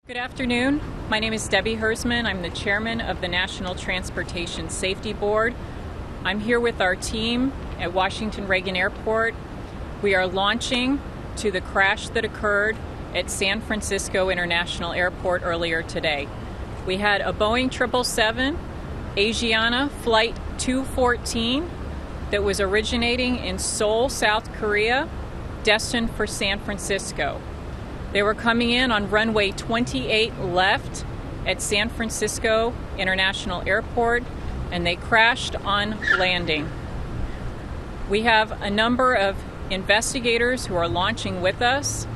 Good afternoon. My name is Debbie Hersman. I'm the chairman of the National Transportation Safety Board. I'm here with our team at Washington Reagan Airport. We are launching to the crash that occurred at San Francisco International Airport earlier today. We had a Boeing 777 Asiana Flight 214 that was originating in Seoul, South Korea, destined for San Francisco. They were coming in on runway 28 left at San Francisco International Airport, and they crashed on landing. We have a number of investigators who are launching with us.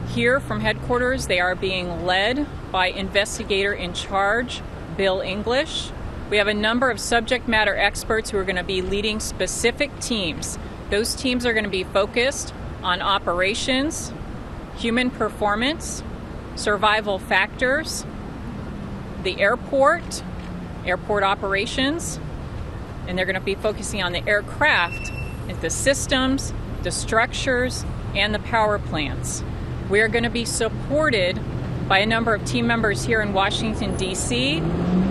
Here from headquarters, they are being led by investigator in charge, Bill English. We have a number of subject matter experts who are going to be leading specific teams. Those teams are going to be focused on operations, human performance, survival factors, the airport operations, and they're going to be focusing on the aircraft, the systems, the structures, and the power plants. We are going to be supported by a number of team members here in Washington, D.C.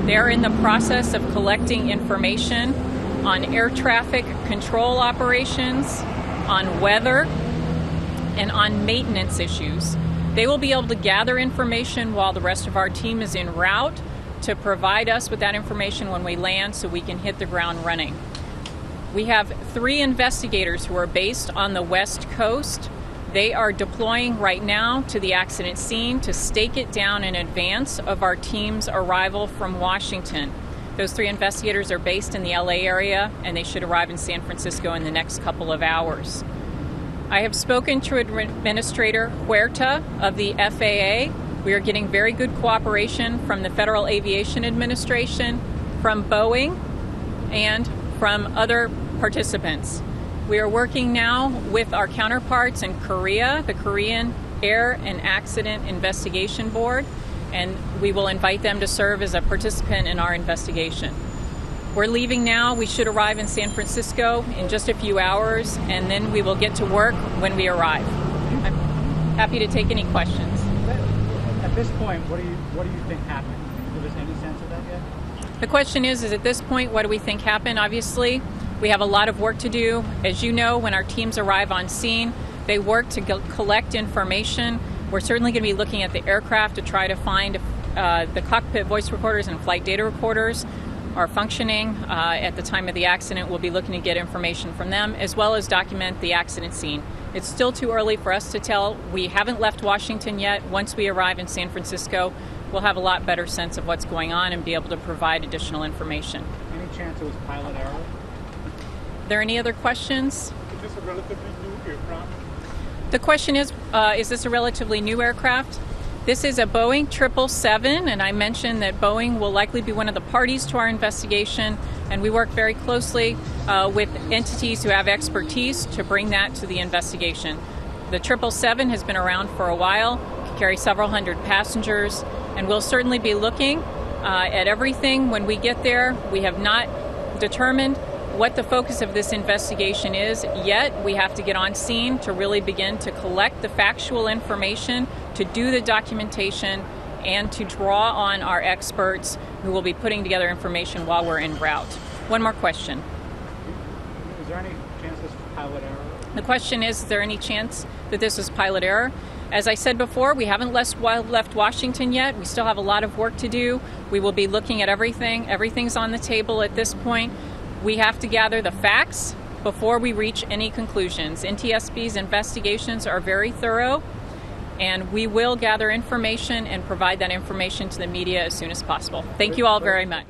They are in the process of collecting information on air traffic control operations, on weather, and on maintenance issues. They will be able to gather information while the rest of our team is en route to provide us with that information when we land so we can hit the ground running. We have 3 investigators who are based on the West Coast. They are deploying right now to the accident scene to stake it down in advance of our team's arrival from Washington. Those 3 investigators are based in the LA area, and they should arrive in San Francisco in the next couple of hours. I have spoken to Administrator Huerta of the FAA. We are getting very good cooperation from the Federal Aviation Administration, from Boeing, and from other participants. We are working now with our counterparts in Korea, the Korean Air and Accident Investigation Board, and we will invite them to serve as a participant in our investigation. We're leaving now. We should arrive in San Francisco in just a few hours, and then we will get to work when we arrive. I'm happy to take any questions. At this point, what do you think happened? Can you give us any sense of that yet? The question is at this point, what do we think happened? Obviously, we have a lot of work to do. As you know, when our teams arrive on scene, they work to collect information. We're certainly going to be looking at the aircraft to try to find the cockpit voice recorders and flight data recorders are functioning at the time of the accident. We'll be looking to get information from them as well as document the accident scene. It's still too early for us to tell. We haven't left Washington yet. Once we arrive in San Francisco, we'll have a lot better sense of what's going on and be able to provide additional information. Any chance it was pilot error? Are there any other questions? Is this a relatively new aircraft? The question is this a relatively new aircraft? This is a Boeing 777, and I mentioned that Boeing will likely be one of the parties to our investigation, and we work very closely with entities who have expertise to bring that to the investigation. The 777 has been around for a while, can carry several hundred passengers, and we'll certainly be looking at everything when we get there. We have not determined what the focus of this investigation is yet. We have to get on scene to really begin to collect the factual information, to do the documentation, and to draw on our experts who will be putting together information while we're en route. One more question. Is there any chance this was pilot error? The question is there any chance that this was pilot error? As I said before, we haven't left Washington yet. We still have a lot of work to do. We will be looking at everything. Everything's on the table at this point. We have to gather the facts before we reach any conclusions. NTSB's investigations are very thorough, and we will gather information and provide that information to the media as soon as possible. Thank you all very much.